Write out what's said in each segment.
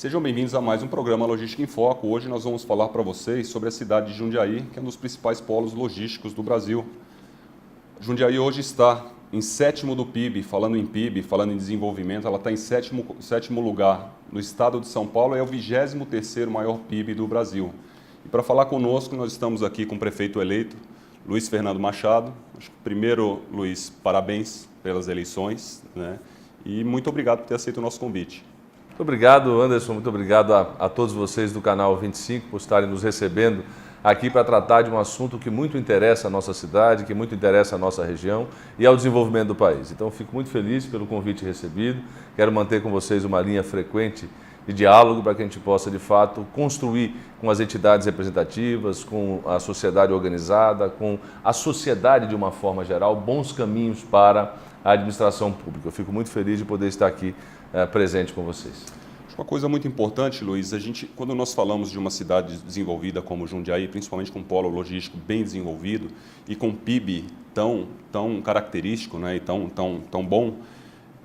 Sejam bem-vindos a mais um programa Logística em Foco. Hoje nós vamos falar para vocês sobre a cidade de Jundiaí, que é um dos principais polos logísticos do Brasil. Jundiaí hoje está em sétimo do PIB, falando em PIB, falando em desenvolvimento, ela está em sétimo lugar no estado de São Paulo, é o 23º maior PIB do Brasil. E para falar conosco, nós estamos aqui com o prefeito eleito, Luiz Fernando Machado. Primeiro, Luiz, parabéns pelas eleições, né? E muito obrigado por ter aceito o nosso convite. Muito obrigado, Anderson, muito obrigado a todos vocês do Canal 25 por estarem nos recebendo aqui para tratar de um assunto que muito interessa a nossa cidade, que muito interessa a nossa região e ao desenvolvimento do país. Então, fico muito feliz pelo convite recebido, quero manter com vocês uma linha frequente de diálogo para que a gente possa, de fato, construir com as entidades representativas, com a sociedade organizada, com a sociedade de uma forma geral, bons caminhos para a administração pública. Eu fico muito feliz de poder estar aqui presente com vocês. Uma coisa muito importante, Luiz, quando nós falamos de uma cidade desenvolvida como Jundiaí, principalmente com um polo logístico bem desenvolvido e com PIB tão característico, né, e tão bom,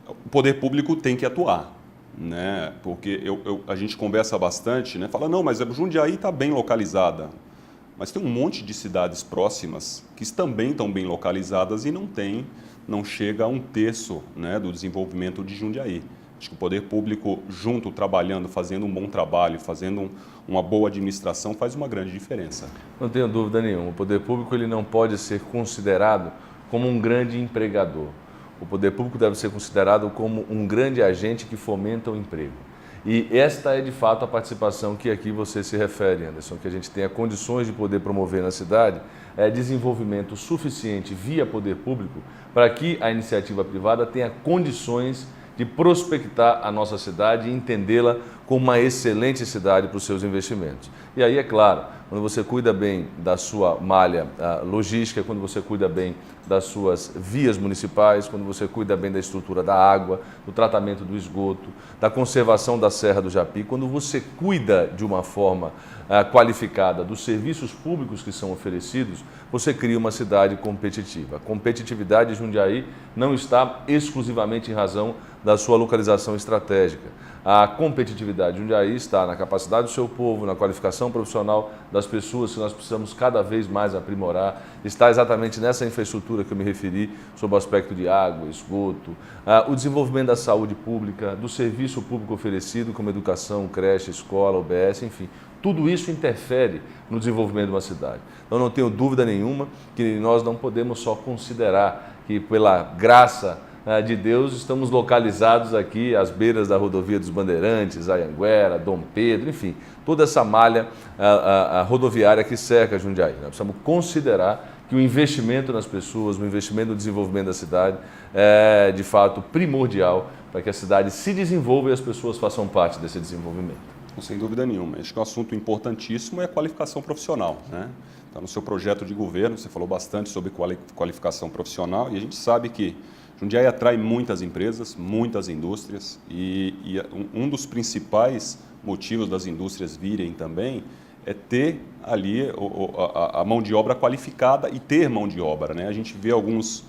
o poder público tem que atuar, né? Porque a gente conversa bastante, né? Fala, não, mas a Jundiaí está bem localizada, mas tem um monte de cidades próximas que também estão bem localizadas e não chega a 1/3, né, do desenvolvimento de Jundiaí. Acho que o poder público, junto, trabalhando, fazendo um bom trabalho, fazendo uma boa administração, faz uma grande diferença. Não tenho dúvida nenhuma. O poder público ele não pode ser considerado como um grande empregador. O poder público deve ser considerado como um grande agente que fomenta o emprego. E esta é, de fato, a participação que aqui você se refere, Anderson, que a gente tenha condições de poder promover na cidade, desenvolvimento suficiente via poder público para que a iniciativa privada tenha condições de prospectar a nossa cidade e entendê-la como uma excelente cidade para os seus investimentos. E aí, é claro, quando você cuida bem da sua malha logística, quando você cuida bem das suas vias municipais, quando você cuida bem da estrutura da água, do tratamento do esgoto, da conservação da Serra do Japi, quando você cuida de uma forma qualificada dos serviços públicos que são oferecidos, você cria uma cidade competitiva. A competitividade de Jundiaí não está exclusivamente em razão da sua localização estratégica. A competitividade de Jundiaí está na capacidade do seu povo, na qualificação profissional das pessoas que nós precisamos cada vez mais aprimorar, está exatamente nessa infraestrutura que eu me referi, sob o aspecto de água, esgoto, o desenvolvimento da saúde pública, do serviço público oferecido, como educação, creche, escola, UBS, enfim. Tudo isso interfere no desenvolvimento de uma cidade. Então, não tenho dúvida nenhuma que nós não podemos só considerar que, pela graça de Deus, estamos localizados aqui às beiras da rodovia dos Bandeirantes, Anhanguera, Dom Pedro, enfim, toda essa malha rodoviária que cerca Jundiaí. Nós precisamos considerar que o investimento nas pessoas, o investimento no desenvolvimento da cidade é, de fato, primordial para que a cidade se desenvolva e as pessoas façam parte desse desenvolvimento. Sem dúvida nenhuma. Acho que um assunto importantíssimo é a qualificação profissional, né? Então, no seu projeto de governo, você falou bastante sobre qualificação profissional e a gente sabe que Jundiaí atrai muitas empresas, muitas indústrias e um dos principais motivos das indústrias virem também é ter ali a mão de obra qualificada e ter mão de obra, né? A gente vê algumas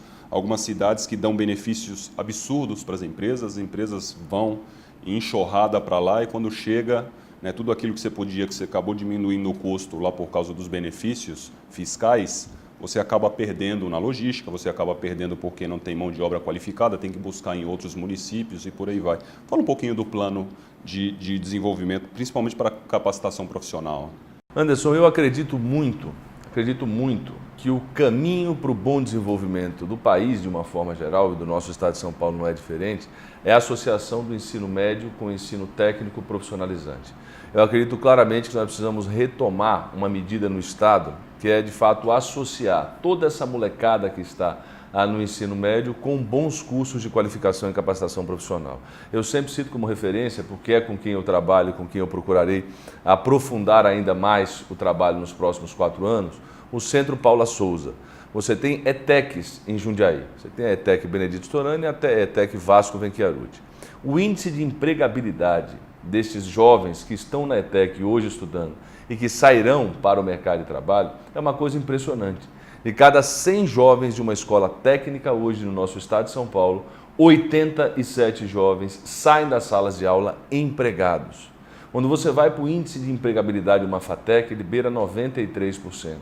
cidades que dão benefícios absurdos para as empresas vão em enxurrada para lá e quando chega, né, tudo aquilo que você acabou diminuindo o custo lá por causa dos benefícios fiscais, você acaba perdendo na logística, você acaba perdendo porque não tem mão de obra qualificada, tem que buscar em outros municípios e por aí vai. Fala um pouquinho do plano de desenvolvimento, principalmente para a capacitação profissional. Anderson, eu acredito muito que o caminho para o bom desenvolvimento do país, de uma forma geral, e do nosso estado de São Paulo não é diferente, é a associação do ensino médio com o ensino técnico profissionalizante. Eu acredito claramente que nós precisamos retomar uma medida no estado que é, de fato, associar toda essa molecada que está no ensino médio com bons cursos de qualificação e capacitação profissional. Eu sempre cito como referência, porque é com quem eu trabalho, com quem eu procurarei aprofundar ainda mais o trabalho nos próximos 4 anos, o Centro Paula Souza. Você tem ETECs em Jundiaí, você tem a ETEC Benedito Storani e até a ETEC Vasco Venchiaruti. O índice de empregabilidade destes jovens que estão na ETEC hoje estudando e que sairão para o mercado de trabalho é uma coisa impressionante. De cada 100 jovens de uma escola técnica hoje no nosso estado de São Paulo, 87 jovens saem das salas de aula empregados. Quando você vai para o índice de empregabilidade de uma FATEC, ele beira 93%.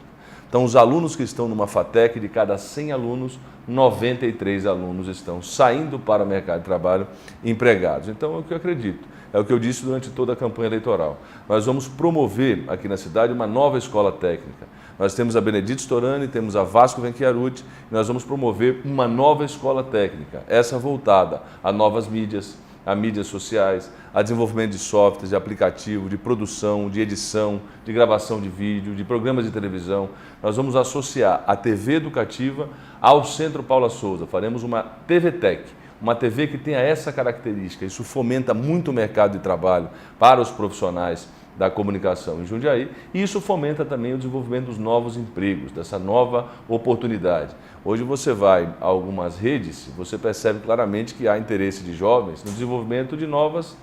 Então, os alunos que estão numa FATEC, de cada 100 alunos, 93 alunos estão saindo para o mercado de trabalho empregados. Então, é o que eu acredito. É o que eu disse durante toda a campanha eleitoral. Nós vamos promover aqui na cidade uma nova escola técnica. Nós temos a Benedito Storani, temos a Vasco Venchiarutti, e nós vamos promover uma nova escola técnica, essa voltada a novas mídias, a mídias sociais, a desenvolvimento de softwares, de aplicativo, de produção, de edição, de gravação de vídeo, de programas de televisão. Nós vamos associar a TV educativa ao Centro Paula Souza. Faremos uma TV Tech, uma TV que tenha essa característica. Isso fomenta muito o mercado de trabalho para os profissionais da comunicação em Jundiaí, e isso fomenta também o desenvolvimento dos novos empregos, dessa nova oportunidade. Hoje você vai a algumas redes, você percebe claramente que há interesse de jovens no desenvolvimento de novos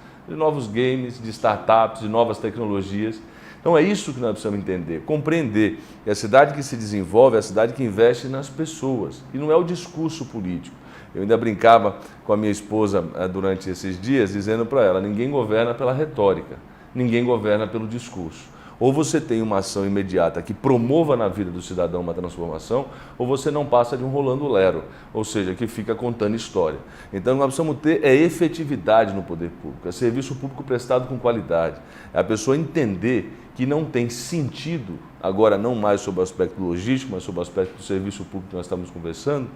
games, de startups, de novas tecnologias. Então é isso que nós precisamos entender, compreender que a cidade que se desenvolve é a cidade que investe nas pessoas, e não é o discurso político. Eu ainda brincava com a minha esposa durante esses dias, dizendo para ela, ninguém governa pela retórica. Ninguém governa pelo discurso. Ou você tem uma ação imediata que promova na vida do cidadão uma transformação, ou você não passa de um Rolando Lero, ou seja, que fica contando história. Então nós precisamos ter efetividade no poder público, é serviço público prestado com qualidade. É a pessoa entender que não tem sentido, agora não mais sobre o aspecto logístico, mas sobre o aspecto do serviço público que nós estamos conversando,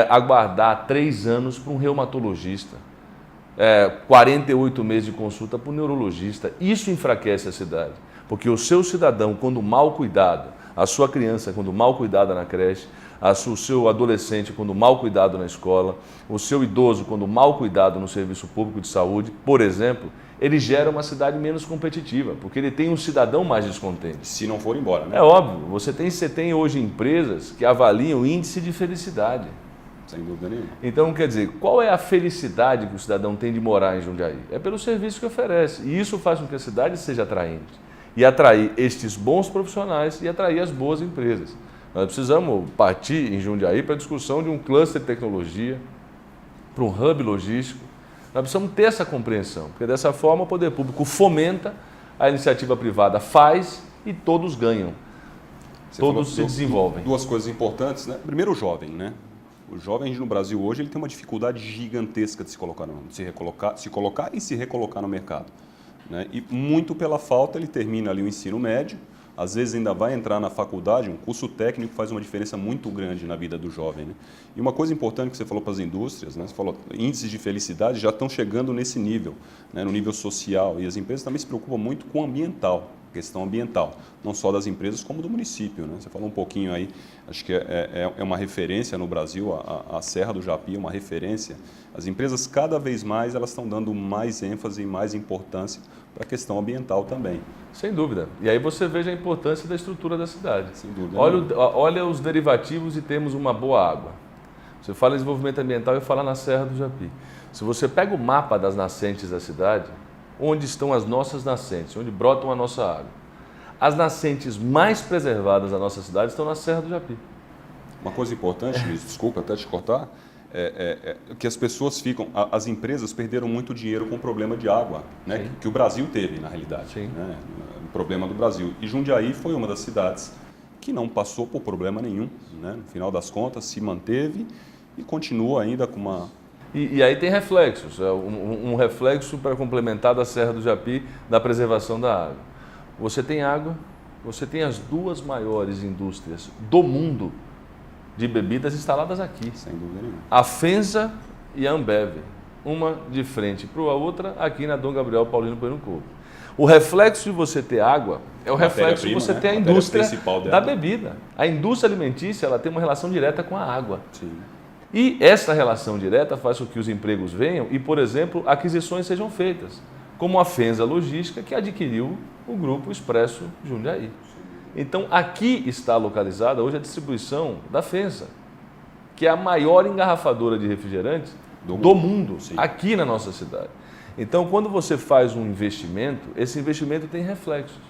aguardar 3 anos para um reumatologista. 48 meses de consulta para o neurologista. Isso enfraquece a cidade, porque o seu cidadão, quando mal cuidado, a sua criança, quando mal cuidada na creche, o seu adolescente, quando mal cuidado na escola, o seu idoso, quando mal cuidado no serviço público de saúde, por exemplo, ele gera uma cidade menos competitiva, porque ele tem um cidadão mais descontente. Se não for embora, né? É óbvio, você tem hoje empresas que avaliam o índice de felicidade. Sem dúvida nenhuma. Então, quer dizer, qual é a felicidade que o cidadão tem de morar em Jundiaí? É pelo serviço que oferece. E isso faz com que a cidade seja atraente. E atrair estes bons profissionais e atrair as boas empresas. Nós precisamos partir em Jundiaí para a discussão de um cluster de tecnologia, para um hub logístico. Nós precisamos ter essa compreensão, porque dessa forma o poder público fomenta, a iniciativa privada faz e todos ganham. Todos se desenvolvem. 2 coisas importantes, né? Primeiro, o jovem, né? O jovem no Brasil hoje ele tem uma dificuldade gigantesca de se colocar e se recolocar no mercado, né? E muito pela falta, ele termina ali o ensino médio, às vezes ainda vai entrar na faculdade, um curso técnico faz uma diferença muito grande na vida do jovem, né? E uma coisa importante que você falou para as indústrias, né? Você falou, índices de felicidade já estão chegando nesse nível, né? No nível social, e as empresas também se preocupam muito com o ambiental. Questão ambiental, não só das empresas como do município, né? Você falou um pouquinho aí, acho que é uma referência no Brasil, a Serra do Japi é uma referência. As empresas cada vez mais elas estão dando mais ênfase e mais importância para a questão ambiental também. Sem dúvida. E aí você veja a importância da estrutura da cidade. Sem dúvida. Olha os derivativos e temos uma boa água. Você fala em desenvolvimento ambiental e fala na Serra do Japi. Se você pega o mapa das nascentes da cidade, onde estão as nossas nascentes, onde brotam a nossa água. As nascentes mais preservadas da nossa cidade estão na Serra do Japi. Uma coisa importante, Luiz, desculpa até te cortar, que as pessoas as empresas perderam muito dinheiro com o problema de água, né? Que o Brasil teve, na realidade. Sim. Né? O problema do Brasil. E Jundiaí foi uma das cidades que não passou por problema nenhum, né? No final das contas, se manteve e continua ainda com uma... E aí tem reflexos, um reflexo para complementar da Serra do Japi, da preservação da água. Você tem água, você tem as 2 maiores indústrias do mundo de bebidas instaladas aqui. Sem dúvida nenhuma. A FENSA e a Ambev, uma de frente para a outra, aqui na Dom Gabriel Paulino Bueno Couto. O reflexo de você ter água é o reflexo de você ter a indústria da bebida. A indústria alimentícia ela tem uma relação direta com a água. Sim. E essa relação direta faz com que os empregos venham e, por exemplo, aquisições sejam feitas, como a FENSA Logística, que adquiriu o Grupo Expresso Jundiaí. Então, aqui está localizada hoje a distribuição da FENSA, que é a maior engarrafadora de refrigerantes do mundo, aqui na nossa cidade. Então, quando você faz um investimento, esse investimento tem reflexos.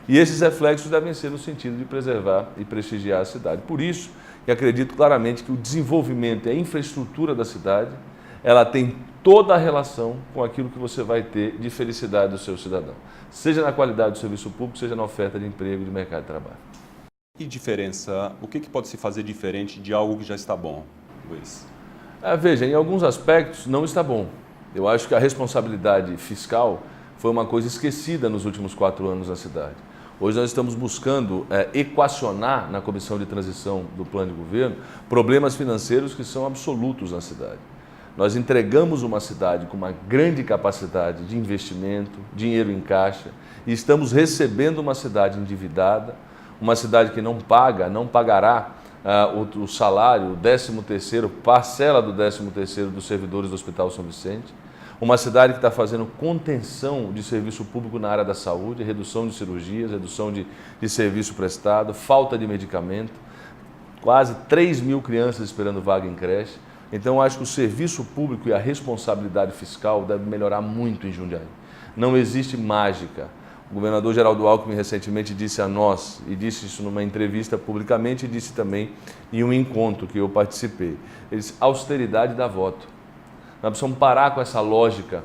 E esses reflexos devem ser no sentido de preservar e prestigiar a cidade. Por isso, que acredito claramente que o desenvolvimento e a infraestrutura da cidade, ela tem toda a relação com aquilo que você vai ter de felicidade do seu cidadão, seja na qualidade do serviço público, seja na oferta de emprego e de mercado de trabalho. E diferença, o que pode se fazer diferente de algo que já está bom, Luiz? Veja, em alguns aspectos não está bom. Eu acho que a responsabilidade fiscal foi uma coisa esquecida nos últimos 4 anos na cidade. Hoje nós estamos buscando equacionar na Comissão de Transição do Plano de Governo problemas financeiros que são absolutos na cidade. Nós entregamos uma cidade com uma grande capacidade de investimento, dinheiro em caixa, e estamos recebendo uma cidade endividada, uma cidade que não pagará o salário, o 13º, parcela do 13º dos servidores do Hospital São Vicente, uma cidade que está fazendo contenção de serviço público na área da saúde, redução de cirurgias, redução de serviço prestado, falta de medicamento, quase 3.000 crianças esperando vaga em creche. Então, eu acho que o serviço público e a responsabilidade fiscal devem melhorar muito em Jundiaí. Não existe mágica. O governador Geraldo Alckmin recentemente disse a nós, e disse isso numa entrevista publicamente, e disse também em um encontro que eu participei, ele disse: austeridade dá voto. Nós precisamos parar com essa lógica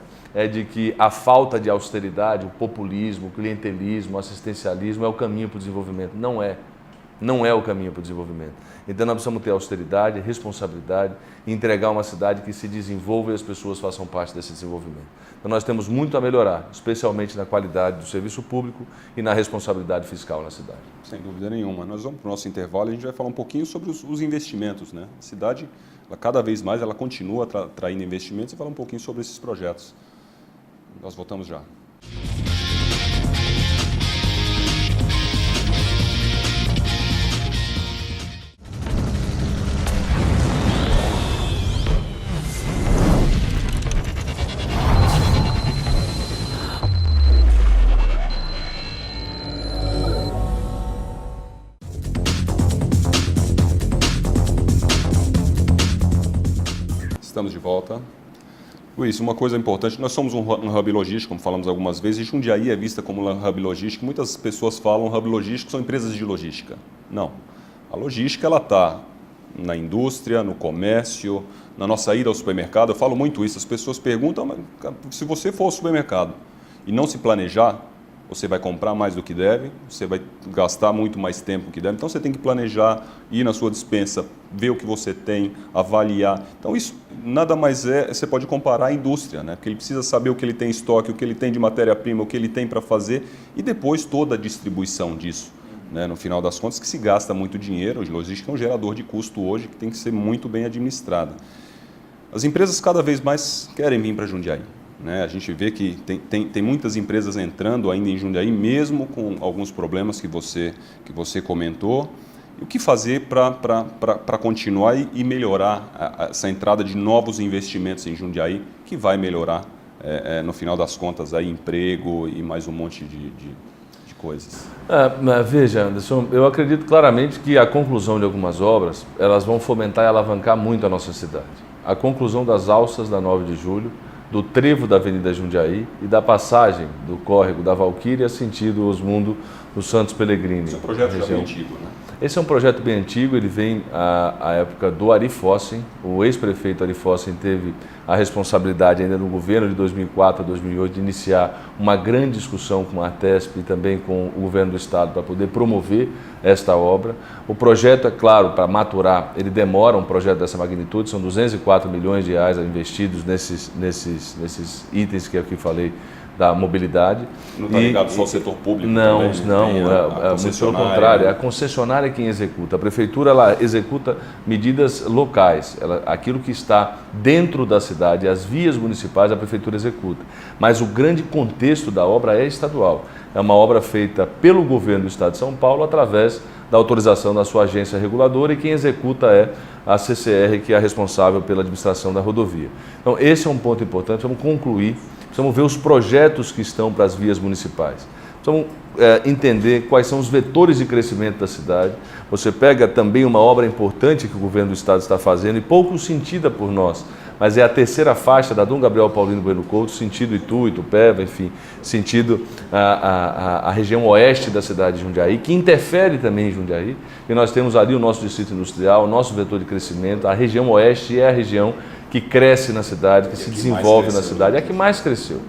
de que a falta de austeridade, o populismo, o clientelismo, o assistencialismo é o caminho para o desenvolvimento. Não é. Não é o caminho para o desenvolvimento. Então nós precisamos ter austeridade, responsabilidade e entregar uma cidade que se desenvolva e as pessoas façam parte desse desenvolvimento. Então nós temos muito a melhorar, especialmente na qualidade do serviço público e na responsabilidade fiscal na cidade. Sem dúvida nenhuma. Nós vamos para o nosso intervalo e a gente vai falar um pouquinho sobre os investimentos, né? A cidade, cada vez mais, ela continua atraindo investimentos e falar um pouquinho sobre esses projetos. Nós voltamos já. Estamos de volta. Luiz, uma coisa importante, nós somos um hub logístico, como falamos algumas vezes, e Jundiaí é vista como um hub logístico. Muitas pessoas falam hub logístico, são empresas de logística. Não. A logística, ela está na indústria, no comércio, na nossa ida ao supermercado. Eu falo muito isso, as pessoas perguntam, mas se você for ao supermercado e não se planejar, você vai comprar mais do que deve, você vai gastar muito mais tempo do que deve. Então, você tem que planejar, ir na sua despensa, ver o que você tem, avaliar. Então, isso nada mais você pode comparar à indústria, né? Porque ele precisa saber o que ele tem em estoque, o que ele tem de matéria-prima, o que ele tem para fazer e depois toda a distribuição disso, né? No final das contas, que se gasta muito dinheiro. A logística é um gerador de custo hoje que tem que ser muito bem administrada. As empresas cada vez mais querem vir para Jundiaí. Né? A gente vê que tem muitas empresas entrando ainda em Jundiaí, mesmo com alguns problemas que você comentou. E o que fazer para continuar e melhorar essa entrada de novos investimentos em Jundiaí, que vai melhorar, no final das contas, aí, emprego e mais um monte de coisas? Veja, Anderson, eu acredito claramente que a conclusão de algumas obras, elas vão fomentar e alavancar muito a nossa cidade. A conclusão das alças da 9 de julho, do trevo da Avenida Jundiaí e da passagem do córrego da Valquíria sentido Osmundo dos Santos Pellegrini. Esse é um projeto já bem antigo, né? Esse é um projeto bem antigo, ele vem à época do Ari Fossen. O ex-prefeito Ari Fossen teve a responsabilidade ainda no governo de 2004 a 2008 de iniciar uma grande discussão com a Artesp e também com o governo do estado para poder promover esta obra. O projeto, é claro, para maturar, ele demora, um projeto dessa magnitude, são 204 milhões de reais investidos nesses itens que eu aqui falei, da mobilidade. Não está ligado só ao setor público? Não, também, não, muito pelo contrário, é a concessionária quem executa. A prefeitura ela executa medidas locais, aquilo que está dentro da cidade, as vias municipais a prefeitura executa. Mas o grande contexto da obra é estadual. É uma obra feita pelo governo do estado de São Paulo através da autorização da sua agência reguladora e quem executa é a CCR, que é a responsável pela administração da rodovia. Então esse é um ponto importante, vamos concluir. Precisamos ver os projetos que estão para as vias municipais. Precisamos entender quais são os vetores de crescimento da cidade. Você pega também uma obra importante que o governo do estado está fazendo e pouco sentida por nós, mas é a terceira faixa da Dom Gabriel Paulino Bueno Couto, sentido Itu, Itupeva, enfim, sentido a região oeste da cidade de Jundiaí, que interfere também em Jundiaí. E nós temos ali o nosso distrito industrial, o nosso vetor de crescimento. A região oeste é a região que cresce na cidade, que se desenvolve na cidade, é a que mais cresceu.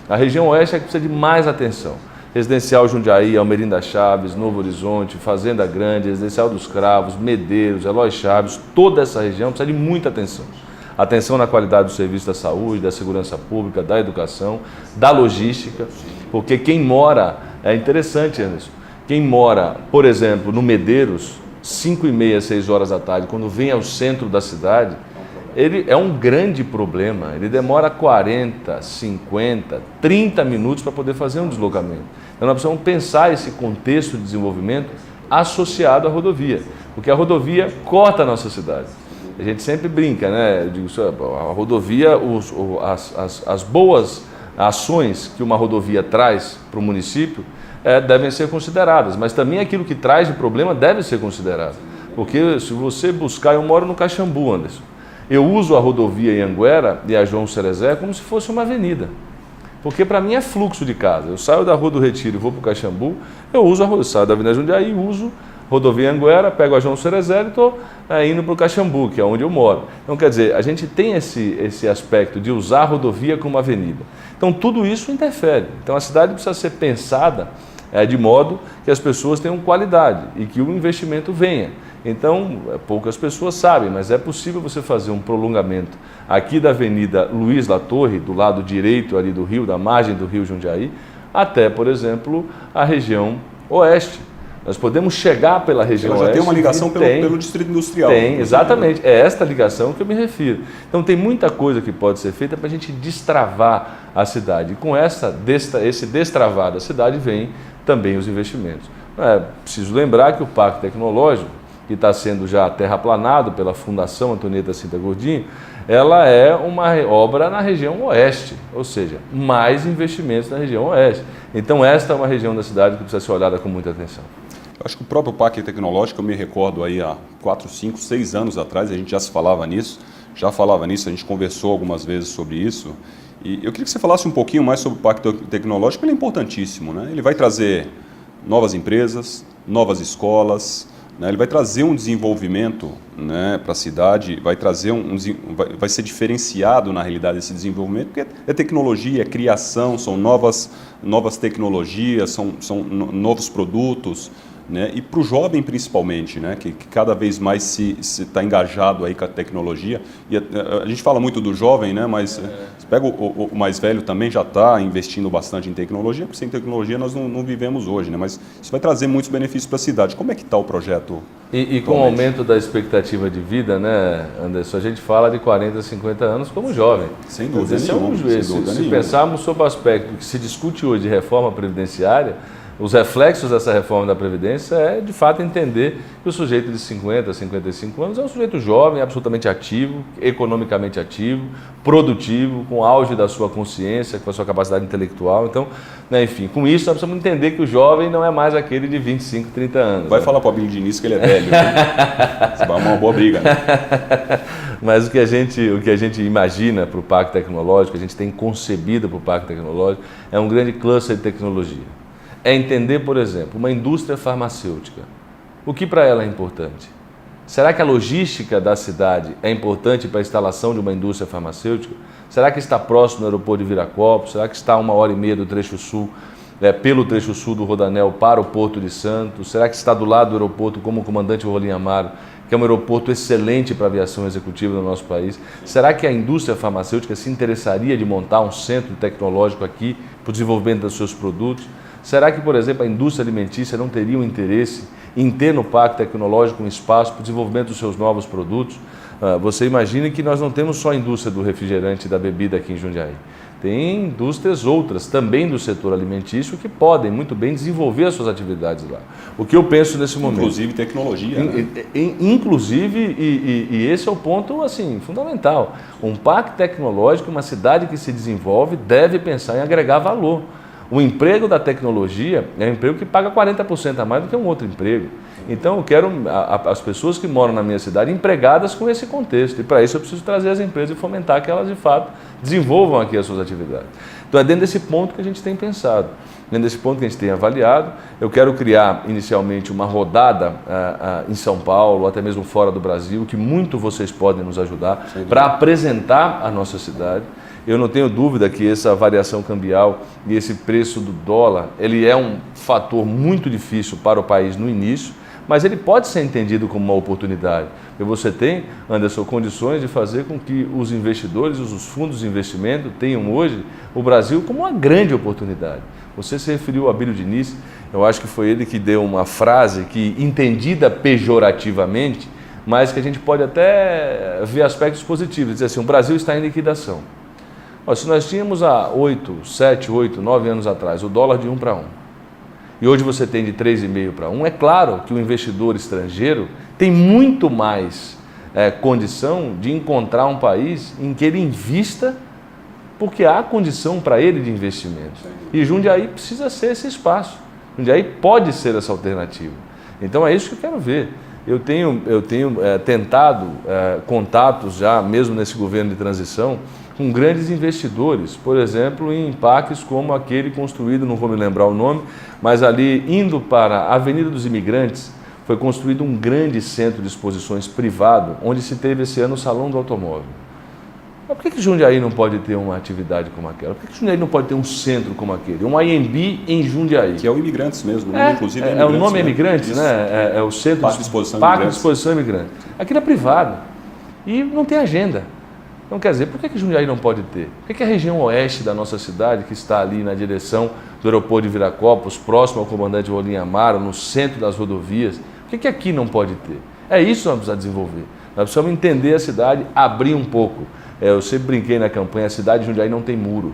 A região oeste é a que precisa de mais atenção. Residencial Jundiaí, Almerinda Chaves, Novo Horizonte, Fazenda Grande, Residencial dos Cravos, Medeiros, Eloy Chaves, toda essa região precisa de muita atenção. Atenção na qualidade do serviço da saúde, da segurança pública, da educação, da logística, porque quem mora, é interessante, Anderson, quem mora, por exemplo, no Medeiros, 5h30, 6 horas da tarde, quando vem ao centro da cidade, ele é um grande problema, ele demora 40, 50, 30 minutos para poder fazer um deslocamento. Então nós precisamos pensar esse contexto de desenvolvimento associado à rodovia, porque a rodovia corta a nossa cidade. A gente sempre brinca, né? Eu digo, a rodovia, as boas ações que uma rodovia traz para o município devem ser consideradas, mas também aquilo que traz de problema deve ser considerado. Porque se você buscar, eu moro no Caxambu, Anderson, eu uso a rodovia Anhanguera e a João Ceresé como se fosse uma avenida. Porque para mim é fluxo de casa. Eu saio da Rua do Retiro e vou para o Caxambu, eu uso saio da Avenida Jundiaí e uso a rodovia Anhanguera, pego a João Ceresé e estou indo para o Caxambu, que é onde eu moro. Então, quer dizer, a gente tem esse aspecto de usar a rodovia como avenida. Então, tudo isso interfere. Então, a cidade precisa ser pensada de modo que as pessoas tenham qualidade e que o investimento venha. Então, poucas pessoas sabem, mas é possível você fazer um prolongamento aqui da Avenida Luiz Latorre, do lado direito ali do rio, da margem do rio Jundiaí, até, por exemplo, a região oeste. Nós podemos chegar pela região oeste. Já tem uma ligação pelo distrito industrial. Tem, exatamente. É esta ligação que eu me refiro. Então, tem muita coisa que pode ser feita para a gente destravar a cidade. E com esse destravar da cidade vem também os investimentos. Preciso lembrar que o Parque Tecnológico, que está sendo já terraplanado pela Fundação Antonieta Cinta Gordinho, ela é uma obra na região oeste, ou seja, mais investimentos na região oeste. Então, esta é uma região da cidade que precisa ser olhada com muita atenção. Eu acho que o próprio Parque Tecnológico, eu me recordo aí há 4, 5, 6 anos atrás, a gente já falava nisso, a gente conversou algumas vezes sobre isso. E eu queria que você falasse um pouquinho mais sobre o Parque Tecnológico, ele é importantíssimo, né? Ele vai trazer novas empresas, novas escolas, né? Ele vai trazer um desenvolvimento, né, para a cidade, vai ser diferenciado na realidade esse desenvolvimento, porque é tecnologia, é criação, são novas tecnologias, são novos produtos, né? E para o jovem principalmente, né, que cada vez mais se está engajado aí com a tecnologia. E a gente fala muito do jovem, né, mas você pega o mais velho também já está investindo bastante em tecnologia, porque sem tecnologia nós não vivemos hoje, né, mas isso vai trazer muitos benefícios para a cidade. Como é que está o projeto? E com o aumento da expectativa de vida, né, Anderson, a gente fala de 40, 50 anos como jovem. Sem dúvida nenhuma. Se pensarmos sobre o aspecto que se discute hoje de reforma previdenciária, os reflexos dessa reforma da Previdência é, de fato, entender que o sujeito de 50, 55 anos é um sujeito jovem, absolutamente ativo, economicamente ativo, produtivo, com auge da sua consciência, com a sua capacidade intelectual. Então, né, enfim, com isso nós precisamos entender que o jovem não é mais aquele de 25, 30 anos. Vai falar para o Abílio Diniz que ele é velho. Isso vai uma boa briga, né? Mas o que a gente imagina para o Parque Tecnológico, a gente tem concebido para o Parque Tecnológico, é um grande cluster de tecnologia. É entender, por exemplo, uma indústria farmacêutica. O que para ela é importante? Será que a logística da cidade é importante para a instalação de uma indústria farmacêutica? Será que está próximo do aeroporto de Viracopos? Será que está a 1h30 do trecho sul, pelo trecho sul do Rodanel para o Porto de Santos? Será que está do lado do aeroporto como o comandante Rolim Amaro, que é um aeroporto excelente para a aviação executiva do nosso país? Será que a indústria farmacêutica se interessaria de montar um centro tecnológico aqui para o desenvolvimento dos seus produtos? Será que, por exemplo, a indústria alimentícia não teria um interesse em ter no Parque Tecnológico um espaço para o desenvolvimento dos seus novos produtos? Você imagine que nós não temos só a indústria do refrigerante e da bebida aqui em Jundiaí. Tem indústrias outras, também do setor alimentício, que podem muito bem desenvolver as suas atividades lá. O que eu penso nesse momento... Inclusive tecnologia. Inclusive, e esse é o ponto assim, fundamental. Um parque tecnológico, uma cidade que se desenvolve, deve pensar em agregar valor. O emprego da tecnologia é um emprego que paga 40% a mais do que um outro emprego. Então, eu quero as pessoas que moram na minha cidade empregadas com esse contexto. E, para isso, eu preciso trazer as empresas e fomentar que elas, de fato, desenvolvam aqui as suas atividades. Então, é dentro desse ponto que a gente tem pensado. Nesse ponto que a gente tem avaliado, eu quero criar inicialmente uma rodada em São Paulo, ou até mesmo fora do Brasil, que muito vocês podem nos ajudar para apresentar a nossa cidade. Eu não tenho dúvida que essa variação cambial e esse preço do dólar, ele é um fator muito difícil para o país no início, mas ele pode ser entendido como uma oportunidade. E você tem, Anderson, condições de fazer com que os investidores, os fundos de investimento tenham hoje o Brasil como uma grande oportunidade. Você se referiu a Abílio Diniz, eu acho que foi ele que deu uma frase que, entendida pejorativamente, mas que a gente pode até ver aspectos positivos. Dizer assim, o Brasil está em liquidação. Se nós tínhamos há 7, 8, 9 anos atrás o dólar de 1 para 1, e hoje você tem de 3,5 para 1, é claro que o investidor estrangeiro tem muito mais condição de encontrar um país em que ele invista, porque há condição para ele de investimento. E Jundiaí precisa ser esse espaço. Jundiaí pode ser essa alternativa. Então é isso que eu quero ver. Eu tenho tentado contatos já, mesmo nesse governo de transição, com grandes investidores, por exemplo, em parques como aquele construído, não vou me lembrar o nome, mas ali indo para a Avenida dos Imigrantes, foi construído um grande centro de exposições privado, onde se teve esse ano o Salão do Automóvel. Mas por que Jundiaí não pode ter uma atividade como aquela? Por que Jundiaí não pode ter um centro como aquele? Um IMB em Jundiaí. Que é o Imigrantes mesmo, inclusive é o nome Imigrantes, né? É o centro Parque de Exposição Parque de Exposição Imigrante. Aquilo é privado e não tem agenda. Então, quer dizer, por que Jundiaí não pode ter? Por que a região oeste da nossa cidade, que está ali na direção do aeroporto de Viracopos, próximo ao comandante Rolim Amaro, no centro das rodovias, por que aqui não pode ter? É isso que nós precisamos desenvolver. Nós precisamos entender a cidade, abrir um pouco. Eu sempre brinquei na campanha, a cidade de Jundiaí não tem muro.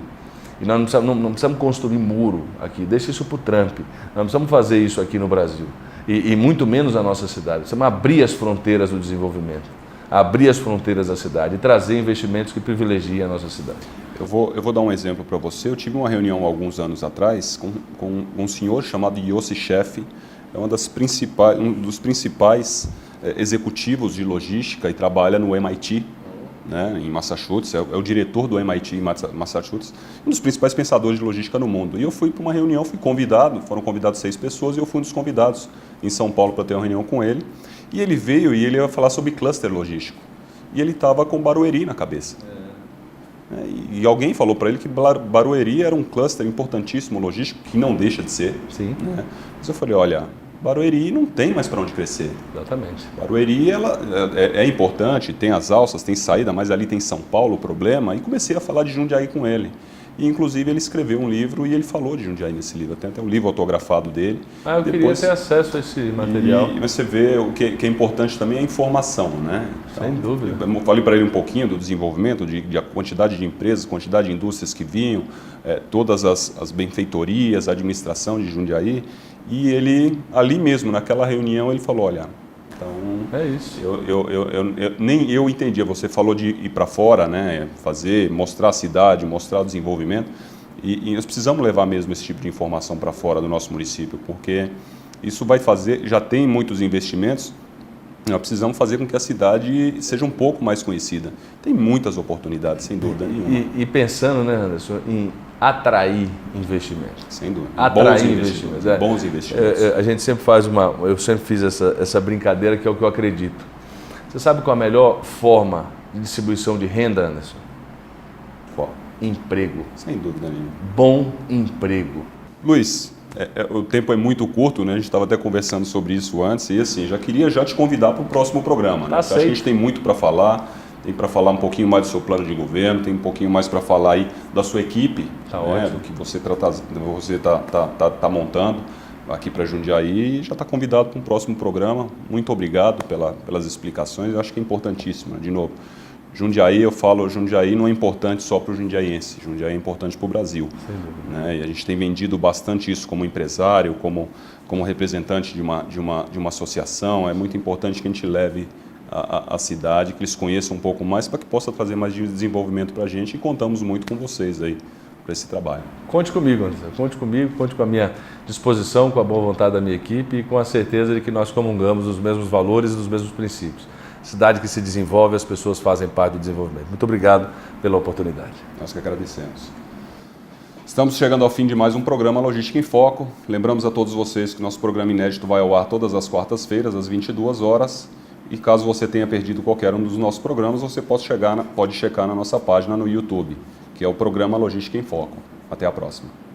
E nós não precisamos construir muro aqui, deixa isso para o Trump. Nós não precisamos fazer isso aqui no Brasil. E muito menos na nossa cidade. Precisamos abrir as fronteiras do desenvolvimento. Abrir as fronteiras da cidade e trazer investimentos que privilegiem a nossa cidade. Eu vou dar um exemplo para você. Eu tive uma reunião alguns anos atrás com um senhor chamado Yossi Sheffi, é um dos principais executivos de logística e trabalha no MIT, né, em Massachusetts, é o diretor do MIT em Massachusetts, um dos principais pensadores de logística no mundo. E eu fui para uma reunião, fui convidado, foram convidados 6 pessoas e eu fui um dos convidados em São Paulo para ter uma reunião com ele. E ele veio e ele ia falar sobre cluster logístico. E ele estava com Barueri na cabeça. E alguém falou para ele que Barueri era um cluster importantíssimo logístico, que não deixa de ser. Sim. Né? Mas eu falei, olha, Barueri não tem mais para onde crescer. Exatamente. Barueri ela é importante, tem as alças, tem saída, mas ali tem São Paulo o problema. E comecei a falar de Jundiaí com ele. E, inclusive, ele escreveu um livro e ele falou de Jundiaí nesse livro. Tem até um livro autografado dele. Eu queria ter acesso a esse material. E você vê o que é importante também é a informação, né? Então, sem dúvida. Eu falei para ele um pouquinho do desenvolvimento, de a quantidade de empresas, quantidade de indústrias que vinham, todas as benfeitorias, a administração de Jundiaí. E ele, ali mesmo, naquela reunião, ele falou, olha... Então, é isso. Nem eu entendia. Você falou de ir para fora, né? Mostrar a cidade, mostrar o desenvolvimento. E nós precisamos levar mesmo esse tipo de informação para fora do nosso município, porque isso vai fazer, já tem muitos investimentos, nós precisamos fazer com que a cidade seja um pouco mais conhecida. Tem muitas oportunidades, sem dúvida nenhuma. E pensando, né, Anderson, em atrair investimentos. Sem dúvida. Atrair investimentos. Bons investimentos. A gente sempre eu sempre fiz essa brincadeira, que é o que eu acredito. Você sabe qual é a melhor forma de distribuição de renda, Anderson? Qual? Emprego. Sem dúvida nenhuma. Bom emprego. Luiz, o tempo é muito curto, né? A gente estava até conversando sobre isso antes e assim, já queria te convidar para o próximo programa. Né? Acho que a gente tem muito para falar. Tem para falar um pouquinho mais do seu plano de governo, tem um pouquinho mais para falar aí da sua equipe, né, do que você está montando aqui para Jundiaí, e já está convidado para um próximo programa. Muito obrigado pelas explicações, eu acho que é importantíssimo. De novo, Jundiaí, eu falo, Jundiaí não é importante só para o jundiaense, Jundiaí é importante para o Brasil. Né? E a gente tem vendido bastante isso como empresário, como representante de uma associação. É muito importante que a gente leve a cidade, que eles conheçam um pouco mais, para que possa trazer mais desenvolvimento para a gente, e contamos muito com vocês aí para esse trabalho. Conte comigo, Anderson. Conte comigo, conte com a minha disposição, com a boa vontade da minha equipe e com a certeza de que nós comungamos os mesmos valores e dos mesmos princípios. Cidade que se desenvolve, as pessoas fazem parte do desenvolvimento. Muito obrigado pela oportunidade. Nós que agradecemos. Estamos chegando ao fim de mais um programa Logística em Foco. Lembramos a todos vocês que nosso programa inédito vai ao ar todas as quartas-feiras, às 22 horas. E caso você tenha perdido qualquer um dos nossos programas, você pode checar na nossa página no YouTube, que é o programa Logística em Foco. Até a próxima.